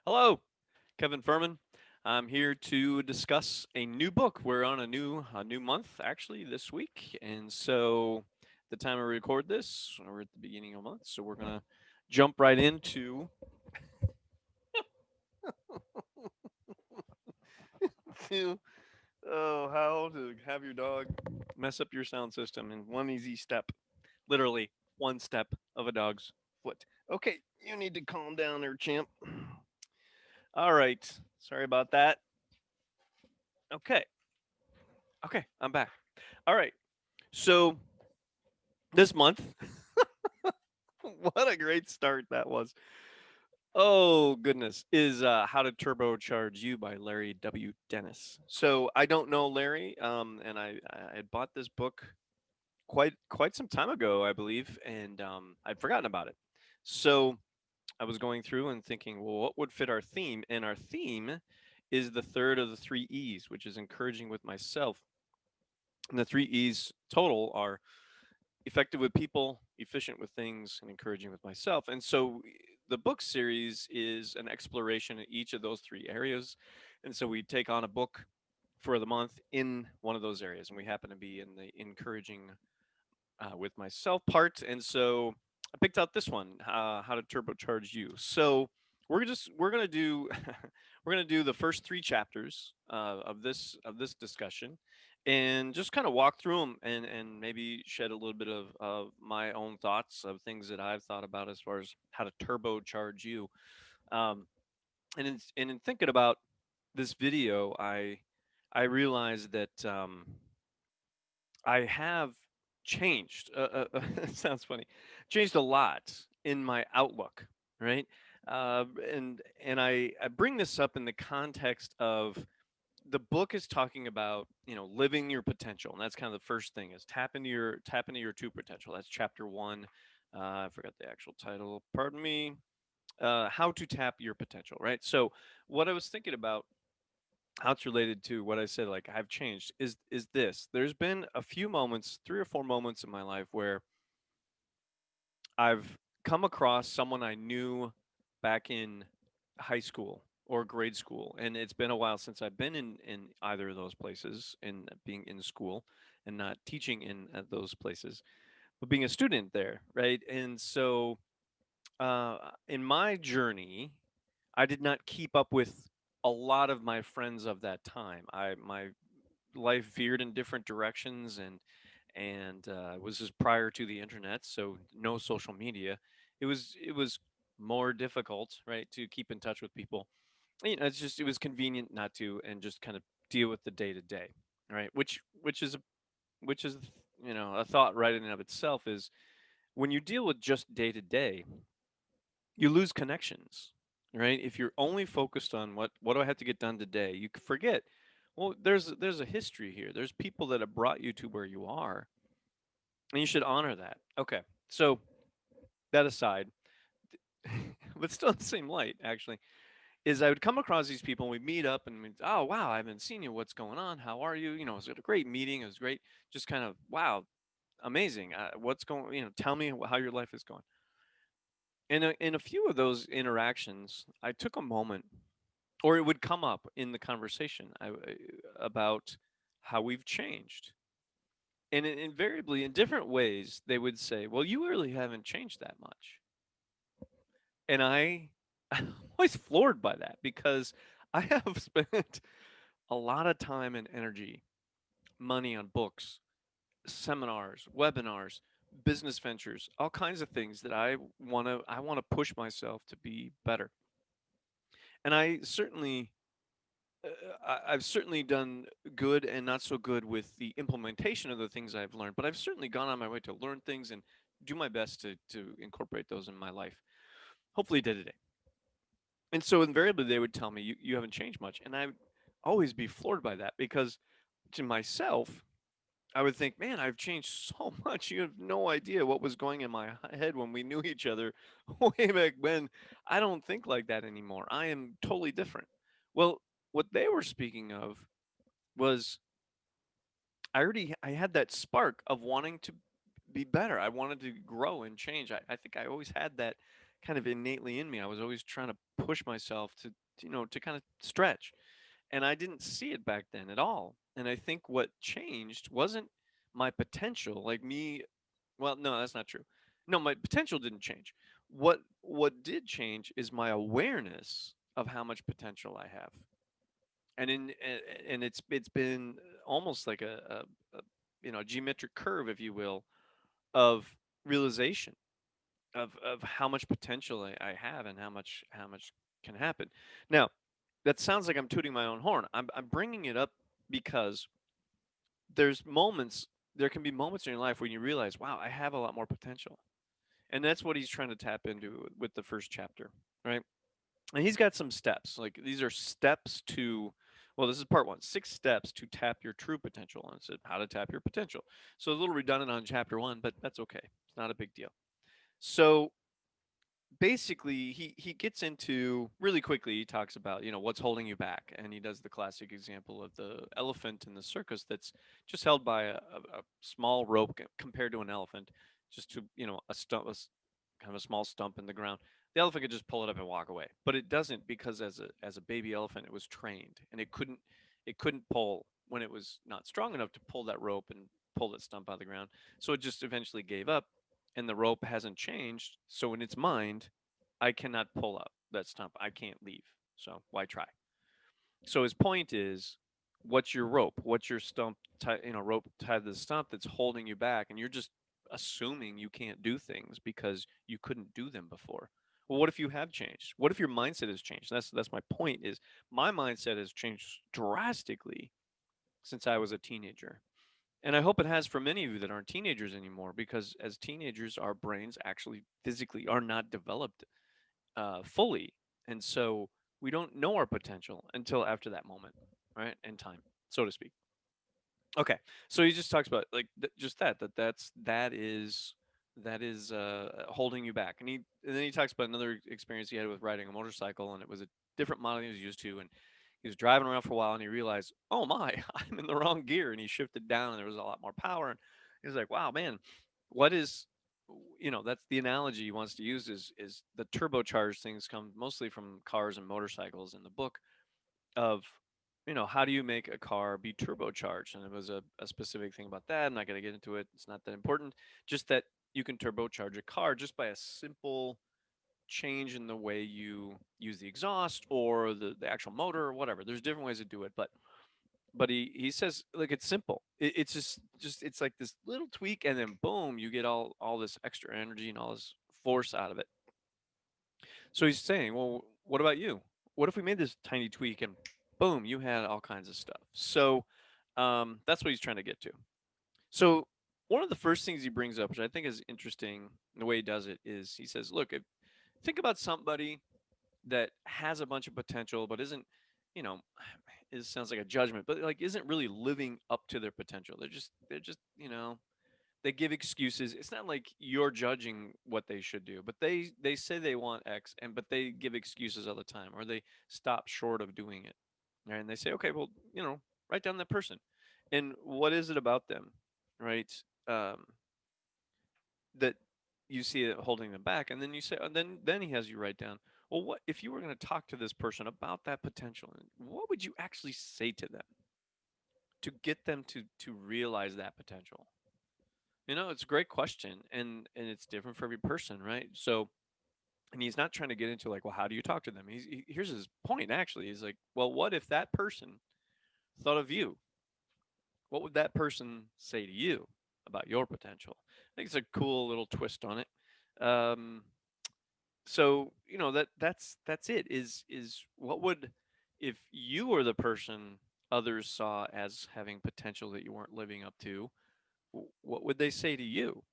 Hello, Kevin Furman. I'm here to discuss a new book. We're on a new month actually this week, and so the time I record this, we're at the beginning of the month, so we're gonna jump right into. to how to have your dog mess up your sound system in one easy step, literally one step of a dog's foot. Okay, you need to calm down there, champ. All right, sorry about that. Okay, okay, I'm back. All right. So this month, what a great start that was. Oh goodness, is How to Turbocharge You by Larry W. Dennis. So I don't know Larry, and I had bought this book quite some time ago, I believe, and I'd forgotten about it. So I was going through and thinking, well, what would fit our theme? And our theme is the third of the three E's, which is encouraging with myself. And the three E's total are effective with people, efficient with things, and encouraging with myself. And so the book series is an exploration in each of those three areas. And so we take on a book for the month in one of those areas. And we happen to be in the encouraging with myself part. And so I picked out this one, How to Turbocharge You. So we're gonna do we're gonna do the first three chapters of this discussion, and just kind of walk through them and maybe shed a little bit of my own thoughts of things that I've thought about as far as how to turbocharge you. Um, and in thinking about this video, I realized that I have changed. It sounds funny. Changed a lot in my outlook, right? And I bring this up in the context of the book is talking about living your potential, and that's kind of the first thing is tap into your true potential. That's chapter one. I forgot the actual title. Pardon me. How to tap your potential, right? So what I was thinking about, how it's related to what I said, like I've changed, is this. There's been a few moments, three or four moments in my life where I've come across someone I knew back in high school or grade school, and it's been a while since I've been in either of those places, in being in school and not teaching in at those places, but being a student there, right? And so in my journey, I did not keep up with a lot of my friends of that time. My life veered in different directions, and it was just prior to the internet, so no social media. It was more difficult, right, to keep in touch with people. It's just it was convenient not to, and just kind of deal with the day to day, right? Which is a thought right in and of itself is when you deal with just day to day, you lose connections, right? If you're only focused on what do I have to get done today, you forget. Well, there's a history here. There's people that have brought you to where you are, and you should honor that. Okay, so that aside, but still in the same light, actually, is I would come across these people and we'd meet up and we'd, oh wow, I haven't seen you. What's going on? How are you? Was it a great meeting? It was great. Just kind of wow, amazing. What's going? Tell me how your life is going. In a few of those interactions, I took a moment, or it would come up in the conversation about how we've changed. And invariably, in different ways, they would say, well, you really haven't changed that much. And I'm always floored by that because I have spent a lot of time and energy, money on books, seminars, webinars, business ventures, all kinds of things that I want to push myself to be better. And I've certainly done good and not so good with the implementation of the things I've learned, but I've certainly gone on my way to learn things and do my best to incorporate those in my life, hopefully day to day. And so invariably they would tell me, you haven't changed much. And I would always be floored by that because to myself, I would think, man, I've changed so much. You have no idea what was going in my head when we knew each other way back when. I don't think like that anymore. I am totally different. Well, what they were speaking of was I had that spark of wanting to be better. I wanted to grow and change. I think I always had that kind of innately in me. I was always trying to push myself to, to kind of stretch. And I didn't see it back then at all. And I think what changed wasn't my potential, like me. Well, no, that's not true. No, my potential didn't change. What did change is my awareness of how much potential I have. And it's been almost like a geometric curve, if you will, of realization of how much potential I have and how much can happen. Now, that sounds like I'm tooting my own horn. I'm bringing it up because there's moments there can be moments in your life when you realize, wow, I have a lot more potential. And that's what he's trying to tap into with the first chapter, right? And he's got some steps. Like these are steps to, well, this is part one, 6 steps to tap your true potential. And it said how to tap your potential. So a little redundant on chapter one, but that's okay. It's not a big deal. So basically he gets into really quickly, he talks about what's holding you back, and he does the classic example of the elephant in the circus that's just held by a small rope compared to an elephant, just to a stump, kind of a small stump in the ground. The elephant could just pull it up and walk away, but it doesn't, because as a baby elephant it was trained, and it couldn't pull when it was not strong enough to pull that rope and pull that stump out of the ground. So it just eventually gave up, and the rope hasn't changed. So in its mind, I cannot pull up that stump. I can't leave. So why try? So his point is, what's your rope? What's your rope tied to the stump that's holding you back, and you're just assuming you can't do things because you couldn't do them before. Well, what if you have changed? What if your mindset has changed? That's my point. Is my mindset has changed drastically since I was a teenager. And I hope it has for many of you that aren't teenagers anymore, because as teenagers, our brains actually physically are not developed fully. And so we don't know our potential until after that moment, right? In time, so to speak. Okay, so he just talks about like just that is holding you back, and then he talks about another experience he had with riding a motorcycle, and it was a different model he was used to, and he was driving around for a while, and he realized, oh my, I'm in the wrong gear, and he shifted down, and there was a lot more power, and he was like, wow, man, what is that's the analogy he wants to use, is the turbocharged things come mostly from cars and motorcycles in the book, of how do you make a car be turbocharged, and it was a specific thing about that. I'm not going to get into it, it's not that important. Just that you can turbocharge a car just by a simple change in the way you use the exhaust or the actual motor or whatever. There's different ways to do it, but he says, like, it's simple. It's just it's like this little tweak, and then boom, you get all this extra energy and all this force out of it. So he's saying, well, what about you? What if we made this tiny tweak and boom, you had all kinds of stuff? So that's what he's trying to get to. So one of the first things he brings up, which I think is interesting, the way he does it, is he says, look, think about somebody that has a bunch of potential, but isn't, you know, it sounds like a judgment, but like isn't really living up to their potential. They're just, they give excuses. It's not like you're judging what they should do, but they say they want X, and but they give excuses all the time, or they stop short of doing it. Right? And they say, okay, well, write down that person, and what is it about them, right? Um, that you see it holding them back, and then you say, then he has you write down, well, what if you were going to talk to this person about that potential, and what would you actually say to them to get them to realize that potential? It's a great question, and it's different for every person, right? So, and he's not trying to get into like, well, how do you talk to them? Here's his point actually. He's like, well, what if that person thought of you? What would that person say to you about your potential? I think it's a cool little twist on it. Um, so that's it. Is what would, if you were the person others saw as having potential that you weren't living up to? What would they say to you?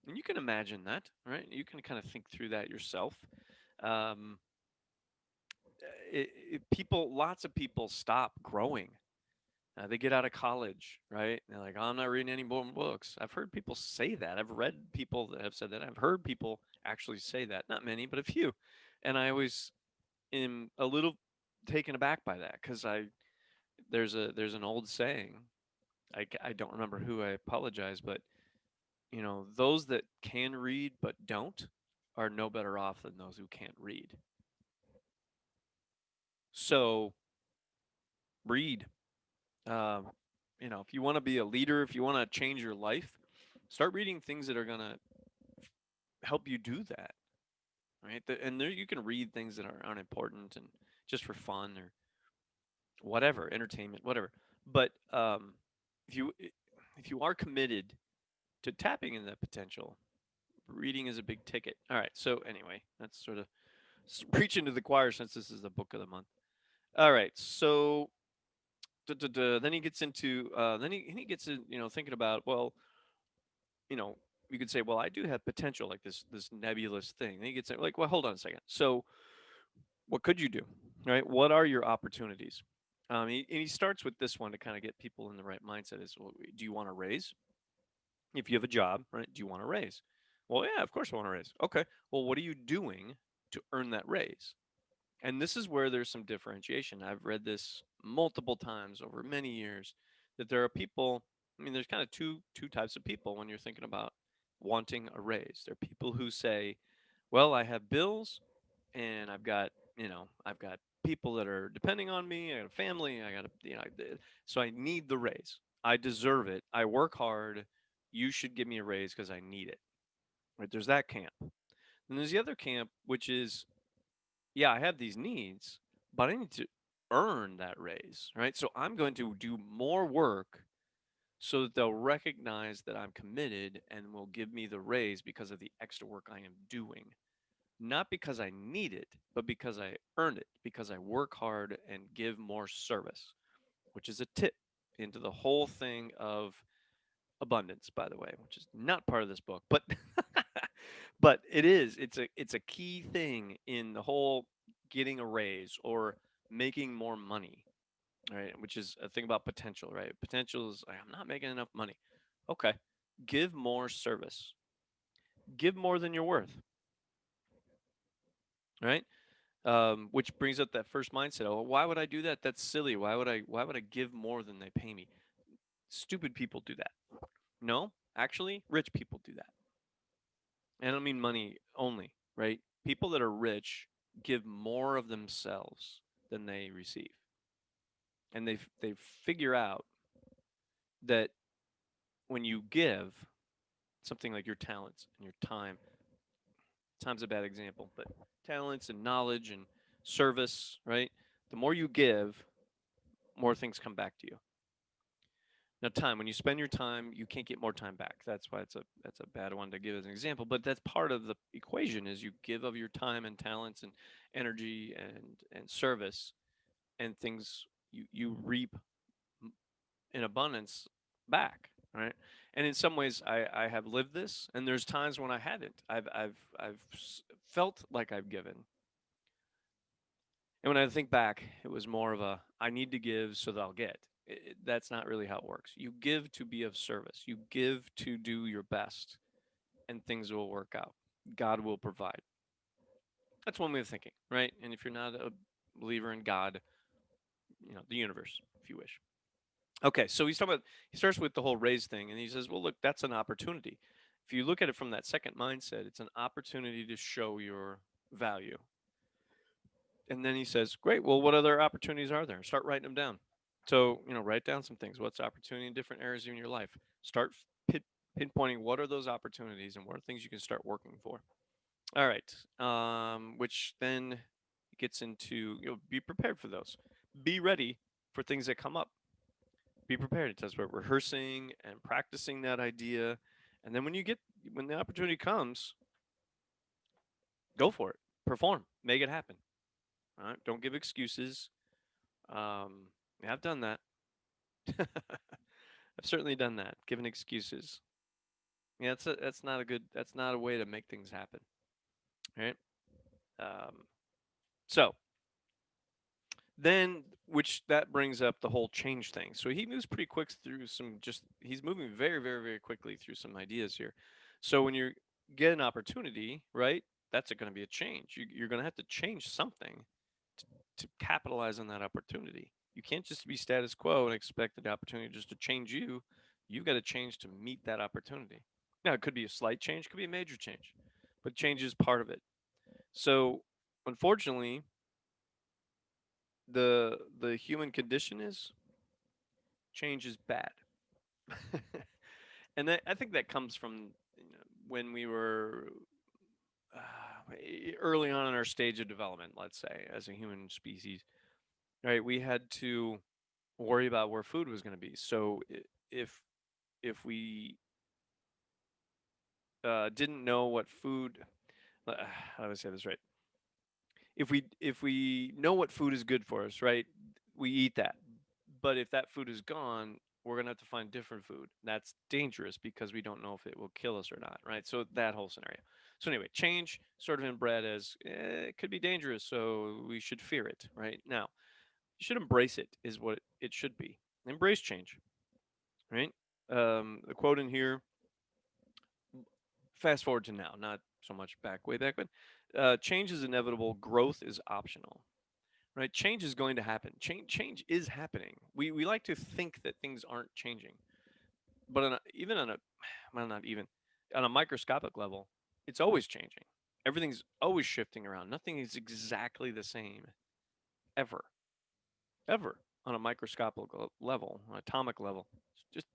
And you can imagine that, right? You can kind of think through that yourself. Um, lots of people stop growing. They get out of college, right? They're like, oh, I'm not reading any more books. I've heard people say that. I've read people that have said that. I've heard people actually say that. Not many, but a few. And I always am a little taken aback by that, because there's an old saying. I don't remember who. I apologize, but those that can read but don't are no better off than those who can't read. So read. Um, if you want to be a leader, if you want to change your life, start reading things that are going to help you do that, right? And there you can read things that are unimportant and just for fun or whatever, entertainment, whatever. But if you if you are committed to tapping into that potential, reading is a big ticket. All right. So anyway, that's sort of preaching to the choir since this is the book of the month. All right. So then he gets into then he gets in, thinking about, well, you know you could say, well, I do have potential, like this nebulous thing. Then he gets in, like, well, hold on a second. So what could you do, right? What are your opportunities? And he starts with this one to kind of get people in the right mindset is, well, do you want to raise? If you have a job, right, do you want to raise? Well, yeah, of course I want to raise. Okay, well, what are you doing to earn that raise? And this is where there's some differentiation. I've read this multiple times over many years that there are people, I mean, there's kind of two types of people when you're thinking about wanting a raise. There are people who say, well, I have bills and I've got people that are depending on me. I got a family. I got so I need the raise. I deserve it. I work hard. You should give me a raise because I need it. Right? There's that camp. And there's the other camp, which is, yeah, I have these needs, but I need to earn that raise, right? So I'm going to do more work so that they'll recognize that I'm committed and will give me the raise because of the extra work I am doing. Not because I need it, but because I earn it, because I work hard and give more service, which is a tip into the whole thing of abundance, by the way, which is not part of this book, but but it is. It's a key thing in the whole getting a raise or making more money, right? Which is a thing about potential, right? Potential is, I'm not making enough money. Okay, give more service, give more than you're worth, right? Which brings up that first mindset. Oh, why would I do that? That's silly. Why would I give more than they pay me? Stupid people do that. No, actually, rich people do that. And I don't mean money only, right? People that are rich give more of themselves than they receive. And they figure out that when you give something like your talents and your time, time's a bad example, but talents and knowledge and service, right? The more you give, more things come back to you. Now, time, when you spend your time, you can't get more time back. That's why that's a bad one to give as an example. But that's part of the equation is you give of your time and talents and energy and service and things you reap in abundance back, right? And in some ways, I have lived this, and there's times when I haven't. I've felt like I've given, and when I think back, it was more of a I need to give so that I'll get. That's not really how it works. You give to be of service. You give to do your best, and things will work out. God will provide. That's one way of thinking, right? And if you're not a believer in God, the universe, if you wish. Okay, so he's talking about. He starts with the whole raise thing, and he says, "Well, look, that's an opportunity. If you look at it from that second mindset, it's an opportunity to show your value." And then he says, great, well, what other opportunities are there? Start writing them down. So, write down some things. What's opportunity in different areas in your life? Start pinpointing what are those opportunities and what are things you can start working for. All right. Which then gets into, be prepared for those. Be ready for things that come up. Be prepared. It does about rehearsing and practicing that idea. And then when the opportunity comes, go for it. Perform. Make it happen. All right. Don't give excuses. Yeah, I've done that. I've certainly done that, given excuses. Yeah, that's not a way to make things happen, right? Um, so then, which that brings up the whole change thing. So he moves pretty quick through he's moving very, very, very quickly through some ideas here. So when you get an opportunity, right, that's going to be a change. You're going to have to change something to capitalize on that opportunity. You can't just be status quo and expect the opportunity just to change you. You've got to change to meet that opportunity. Now, it could be a slight change, could be a major change, but change is part of it. So, unfortunately, the human condition is change is bad. And I think that comes from, when we were early on in our stage of development, let's say, as a human species, right? We had to worry about where food was going to be. So if we didn't know what food, how do I say this right? If we know what food is good for us, right? We eat that. But if that food is gone, we're gonna have to find different food. That's dangerous because we don't know if it will kill us or not, right? So that whole scenario. So anyway, change sort of inbred as it could be dangerous, so we should fear it, right? Now, you should embrace it, is what it should be. Embrace change, right? The quote in here, fast forward to now, not so much back, way back, but change is inevitable, growth is optional, right? Change is going to happen. Change is happening. We like to think that things aren't changing, but even on a, well, not even, on a microscopic level, it's always changing. Everything's always shifting around. Nothing is exactly the same ever, ever on a microscopic level, an atomic level. It's just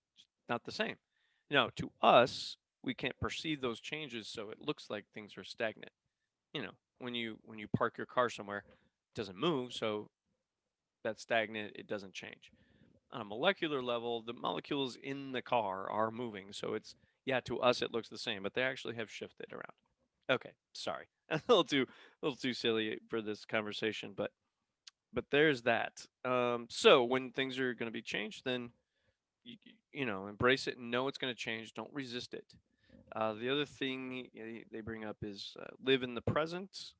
not the same. Now, to us, we can't perceive those changes, so it looks like things are stagnant. When you park your car somewhere, it doesn't move, so that's stagnant. It doesn't change. On a molecular level, the molecules in the car are moving, so it's, yeah, to us it looks the same, but they actually have shifted around. Okay, sorry, a little too silly for this conversation, but there's that. So when things are going to be changed, then embrace it and know it's going to change. Don't resist it. The other thing they bring up is live in the present.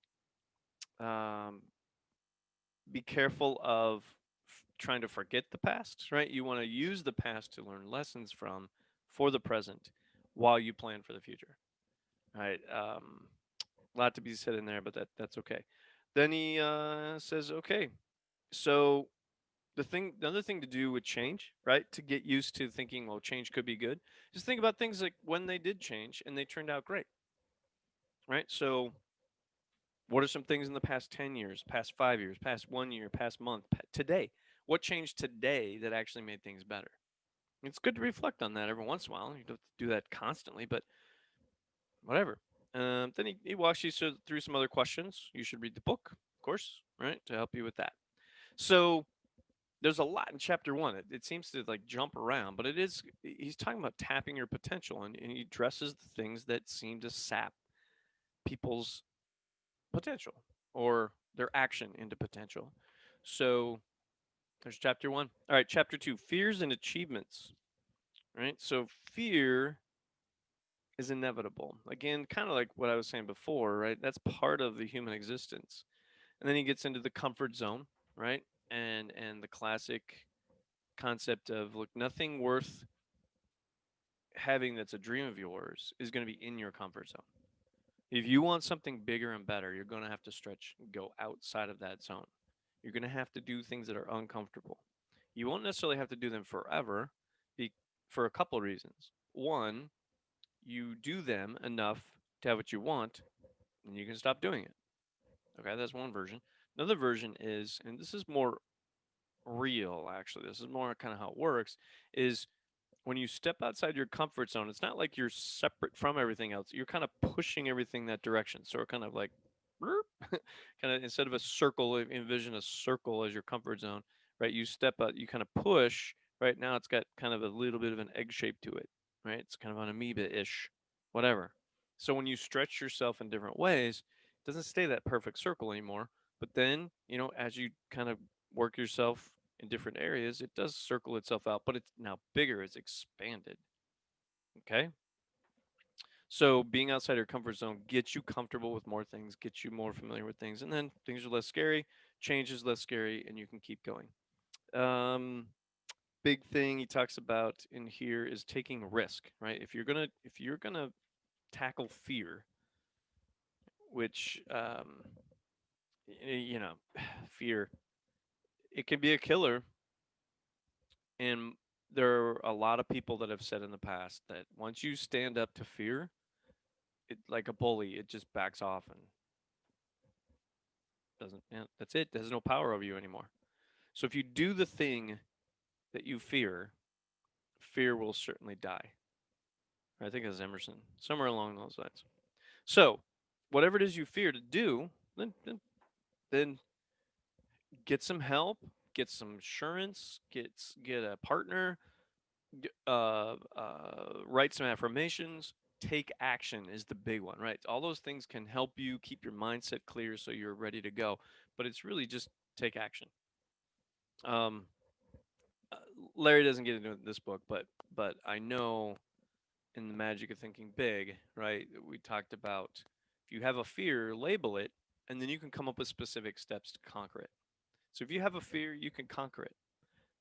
Um, be careful of trying to forget the past, right? You want to use the past to learn lessons from for the present while you plan for the future, right? A lot to be said in there, but that's okay. Then he says, okay, so the other thing to do with change, right? To get used to thinking, well, change could be good. Just think about things like when they did change and they turned out great, right? So what are some things in the past 10 years, past 5 years, past 1 year, past month, today? What changed today that actually made things better? It's good to reflect on that every once in a while. You don't have to do that constantly, but whatever. Then he walks you through some other questions. You should read the book, of course, right, to help you with that. So there's a lot in chapter one. It seems to like jump around, but he's talking about tapping your potential, and he addresses the things that seem to sap people's potential or their action into potential. So there's chapter one. All right, chapter two, fears and achievements. Right. So fear is inevitable. Again, kind of like what I was saying before, right? That's part of the human existence. And then he gets into the comfort zone, right? And the classic concept of, look, nothing worth having that's a dream of yours is going to be in your comfort zone. If you want something bigger and better, you're going to have to stretch and go outside of that zone. You're going to have to do things that are uncomfortable. You won't necessarily have to do them forever be, for a couple of reasons. One, you do them enough to have what you want, and you can stop doing it. Okay, that's one version. Another version is, and this is more real actually, this is more kind of how it works, is when you step outside your comfort zone, it's not like you're separate from everything else. You're kind of pushing everything that direction. So it kind of like, kind of, instead of a circle, envision a circle as your comfort zone, right? You step out, you kind of push. Right now, it's got kind of a little bit of an egg shape to it, right? It's kind of an amoeba-ish, whatever. So when you stretch yourself in different ways, it doesn't stay that perfect circle anymore. But then, as you kind of work yourself in different areas, it does circle itself out, but it's now bigger, it's expanded. Okay. So being outside your comfort zone gets you comfortable with more things, gets you more familiar with things, and then things are less scary, change is less scary, and you can keep going. Um, Big thing he talks about in here is taking risk, right? If you're gonna tackle fear, which you know, fear, it can be a killer. And there are a lot of people that have said in the past that once you stand up to fear, like a bully, it just backs off and doesn't. Yeah, that's it. There's no power over you anymore. So if you do the thing that you fear, fear will certainly die. I think it's Emerson, somewhere along those lines. So, whatever it is you fear to do, then get some help, get some insurance, get a partner, write some affirmations. Take action is the big one, right? All those things can help you keep your mindset clear so you're ready to go. But it's really just take action. Um, uh, Larry doesn't get into this book, but I know in the magic of thinking big, right? We talked about if you have a fear, label it, and then you can come up with specific steps to conquer it. So if you have a fear, you can conquer it.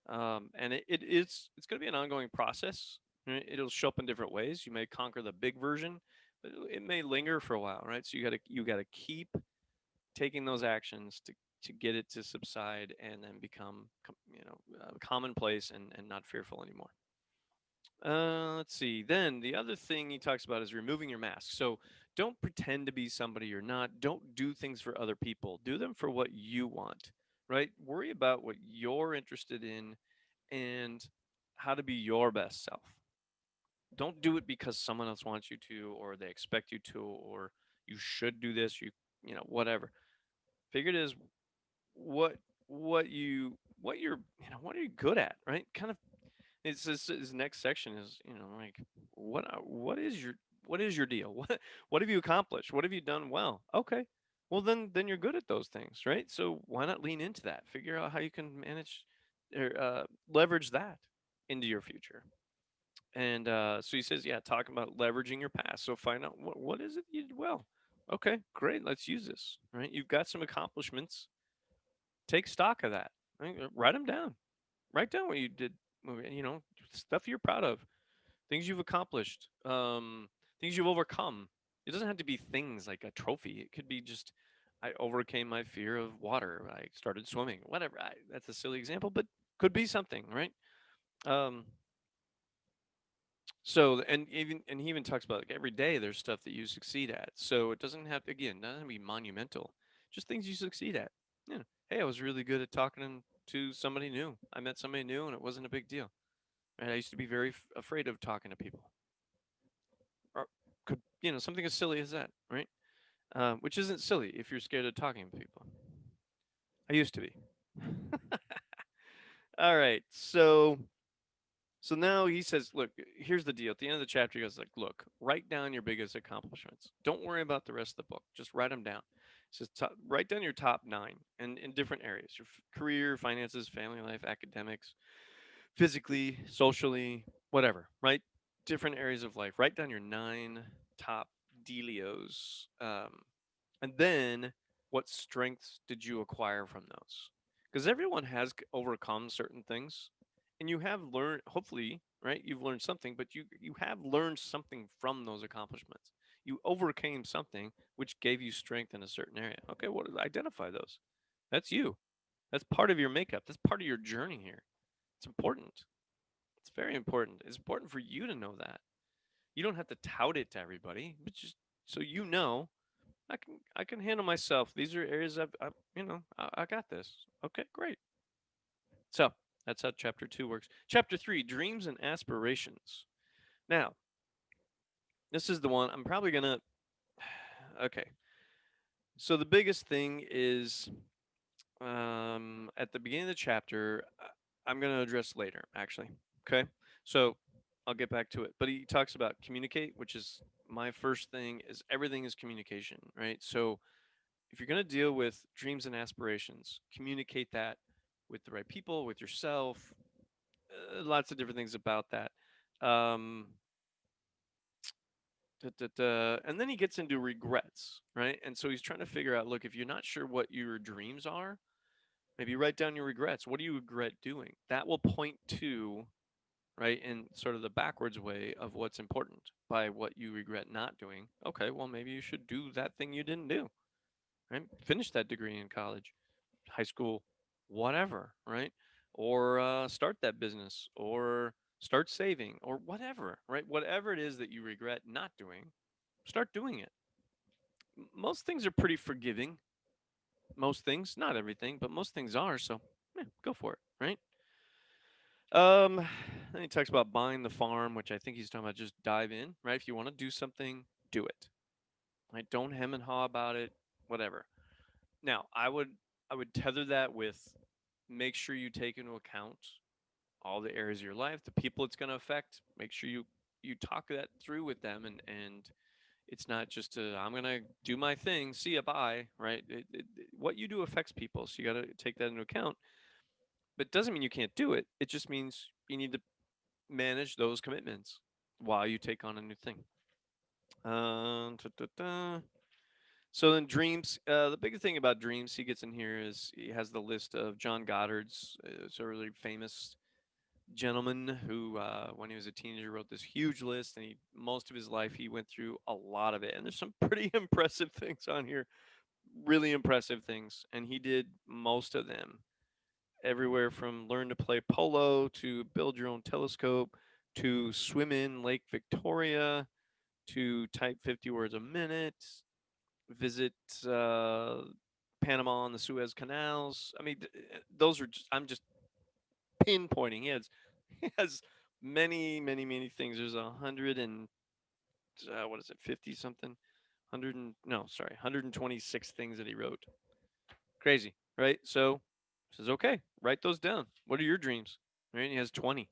And it's going to be an ongoing process. Right? It'll show up in different ways. You may conquer the big version, but it may linger for a while, right? So you got to keep taking those actions to get it to subside and then become commonplace and not fearful anymore. Let's see. Then the other thing he talks about is removing your mask. So don't pretend to be somebody you're not. Don't do things for other people. Do them for what you want, right? Worry about what you're interested in and how to be your best self. Don't do it because someone else wants you to, or they expect you to, or you should do this. Whatever. Figure it is what what are you good at, right? Kind of it's his next section is like what is your deal? What have you accomplished? What have you done well? Okay, well then you're good at those things, right? So why not lean into that? Figure out how you can manage or leverage that into your future. And so he says, yeah, talking about leveraging your past. So find out what is it you did well. Okay, great. Let's use this. Right, you've got some accomplishments. Take stock of that. Right? Write them down. Write down what you did. Stuff you're proud of, things you've accomplished, things you've overcome. It doesn't have to be things like a trophy. It could be just I overcame my fear of water. I started swimming. Whatever. That's a silly example, but could be something, right? Um, so and he even talks about like every day there's stuff that you succeed at. So it doesn't have to, again, doesn't have to be monumental. Just things you succeed at. Yeah. Hey, I was really good at talking to somebody new. I met somebody new and it wasn't a big deal. Right? I used to be very afraid of talking to people. Or could something as silly as that, right? Which isn't silly if you're scared of talking to people. I used to be. All right, so now he says, look, here's the deal. At the end of the chapter, he goes like, look, write down your biggest accomplishments. Don't worry about the rest of the book. Just write them down. He says, write down your top 9 and in different areas: your career, finances, family life, academics, physically, socially, whatever. Right? Different areas of life. Write down your 9 top delios, and then what strengths did you acquire from those? Because everyone has overcome certain things, and you have learned. Hopefully, right? You've learned something, but you have learned something from those accomplishments. You overcame something which gave you strength in a certain area. Okay, identify those? That's you. That's part of your makeup. That's part of your journey here. It's important. It's very important. It's important for you to know that. You don't have to tout it to everybody, but just so you know, I can handle myself. These are areas I got this. Okay, great. So that's how chapter 2 works. Chapter 3, dreams and aspirations. Now, this is the one I'm probably gonna. Okay, so the biggest thing is at the beginning of the chapter. I'm gonna address later, actually. Okay, so I'll get back to it. But he talks about communicate, which is my first thing. Is everything is communication, right? So if you're going to deal with dreams and aspirations, communicate that with the right people, with yourself, lots of different things about that. Um, and then he gets into regrets, right? And so he's trying to figure out, look, if you're not sure what your dreams are, maybe write down your regrets. What do you regret doing? That will point to, right, in sort of the backwards way of what's important by what you regret not doing. Okay, well, maybe you should do that thing you didn't do, right? Finish that degree in college, high school, whatever, right? Or start that business, or start saving, or whatever, right? Whatever it is that you regret not doing, Start doing it. Most things are pretty forgiving. Most things, not everything, but most things are. So yeah, go for it, right? Um, then he talks about buying the farm, which I think he's talking about just dive in, right? If you want to do something, do it. Right? Don't hem and haw about it, whatever. Now, I would tether that with make sure you take into account all the areas of your life, the people it's going to affect. Make sure you talk that through with them, and it's not just I'm going to do my thing, see ya, bye, right? What you do affects people, so you got to take that into account. But it doesn't mean you can't do it. It just means you need to manage those commitments while you take on a new thing. Da, da, da. So then dreams. The big thing about dreams he gets in here is he has the list of John Goddard's. It's a really famous gentleman who, when he was a teenager, wrote this huge list, and most of his life he went through a lot of it. And there's some pretty impressive things on here, really impressive things, and he did most of them. Everywhere from learn to play polo to build your own telescope to swim in Lake Victoria to type 50 words a minute, visit uh, Panama and the Suez Canals. I mean, those are just, I'm just pinpointing. He has many, many, many things. There's 100 and what is it, 50 something? 100 and no, sorry, 126 things that he wrote. Crazy, right? So says, okay, write those down. What are your dreams? Right? And he has 20,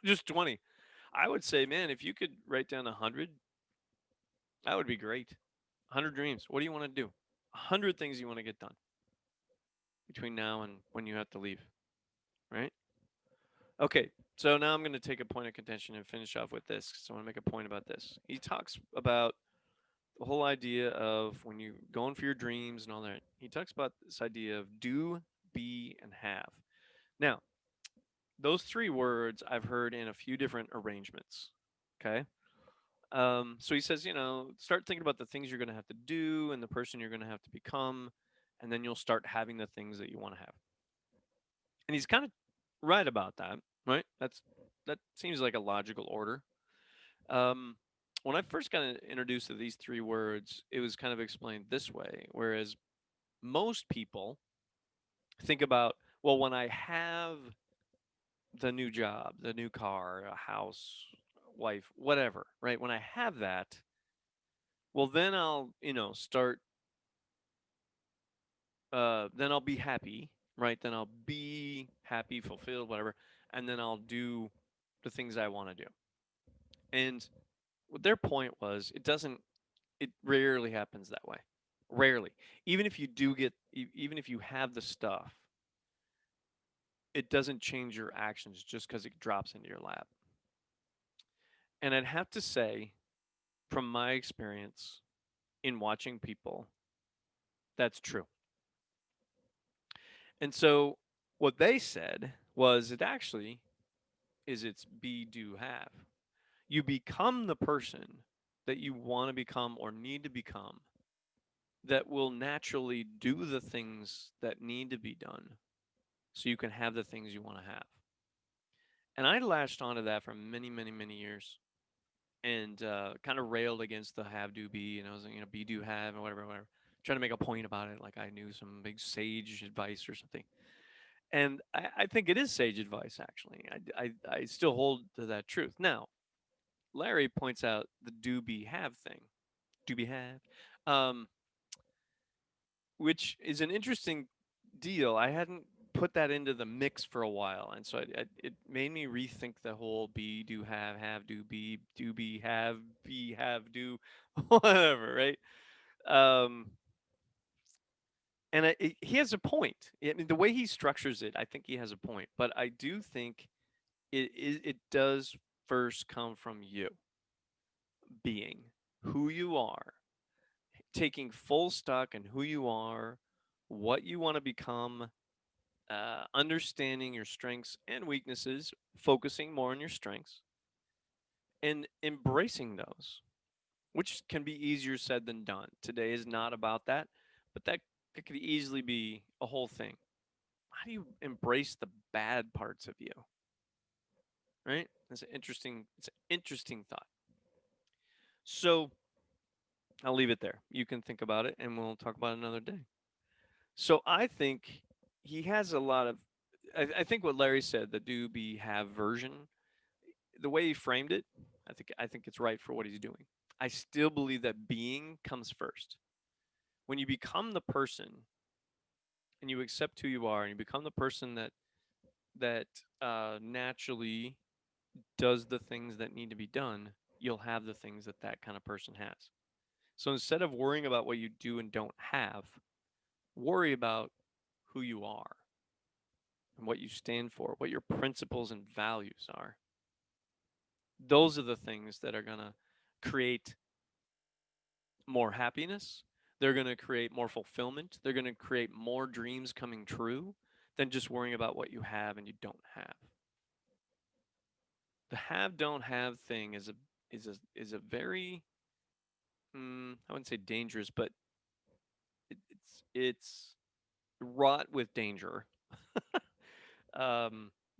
just 20. I would say, man, if you could write down 100, that would be great. 100 dreams. What do you want to do? 100 things you want to get done between now and when you have to leave, right? Okay, so now I'm going to take a point of contention and finish off with this. So I want to make a point about this. He talks about the whole idea of when you're going for your dreams and all that. He talks about this idea of do, be, and have. Now, those three words I've heard in a few different arrangements. Okay. So he says, start thinking about the things you're going to have to do and the person you're going to have to become, and then you'll start having the things that you want to have. And he's kind of right about that, right? That seems like a logical order. Um, when I first got introduced to these three words, it was kind of explained this way. Whereas most people think about, well, when I have the new job, the new car, a house, wife, whatever, right? When I have that, well, then I'll, start, then I'll be happy, right? Then I'll be happy, fulfilled, whatever. And then I'll do the things I want to do. And what their point was, it rarely happens that way. Rarely. Even if you do get, even if you have the stuff, it doesn't change your actions just because it drops into your lap. And I'd have to say, from my experience in watching people, that's true. And so what they said was it actually is it's be, do, have. You become the person that you want to become or need to become that will naturally do the things that need to be done so you can have the things you want to have. And I latched onto that for many, many, many years and kind of railed against the have, do, be. And I was, be, do, have, and whatever, whatever. Trying to make a point about it like I knew some big sage advice or something. And I think it is sage advice, actually. I still hold to that truth. Now, Larry points out the do, be, have thing. Do, be, have. Um, which is an interesting deal. I hadn't put that into the mix for a while, and so it made me rethink the whole be, do, have, do, be, have, do, whatever, right? Um, and he has a point. I mean, the way he structures it, I think he has a point. But I do think it does first come from you being who you are, taking full stock in who you are, what you want to become, understanding your strengths and weaknesses, focusing more on your strengths, and embracing those, which can be easier said than done. Today is not about that, but that could easily be a whole thing. How do you embrace the bad parts of you? Right? It's an interesting thought. So I'll leave it there. You can think about it, and we'll talk about it another day. So I think he has a lot of. I think what Larry said, the do be have version, the way he framed it, I think it's right for what he's doing. I still believe that being comes first. When you become the person and you accept who you are, and you become the person that naturally does the things that need to be done, you'll have the things that that kind of person has. So instead of worrying about what you do and don't have, worry about who you are and what you stand for, what your principles and values are. Those are the things that are going to create more happiness. They're going to create more fulfillment. They're going to create more dreams coming true than just worrying about what you have and you don't have. The have don't have thing is a very I wouldn't say dangerous, but it's wrought with danger.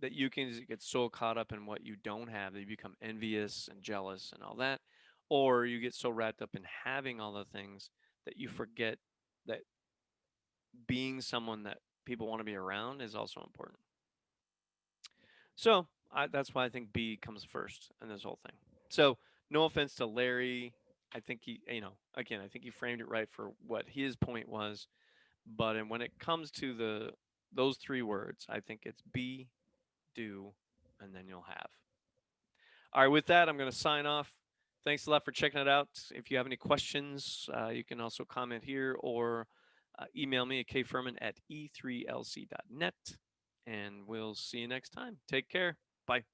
That you can get so caught up in what you don't have that you become envious and jealous and all that, or you get so wrapped up in having all the things that you forget that being someone that people want to be around is also important. So that's why I think B comes first in this whole thing. So no offense to Larry, I think again, I think he framed it right for what his point was. But and when it comes to those three words, I think it's be, do, and then you'll have. All right, with that, I'm going to sign off. Thanks a lot for checking it out. If you have any questions, you can also comment here or email me at kfurman at e3lc.net. And we'll see you next time. Take care. Bye.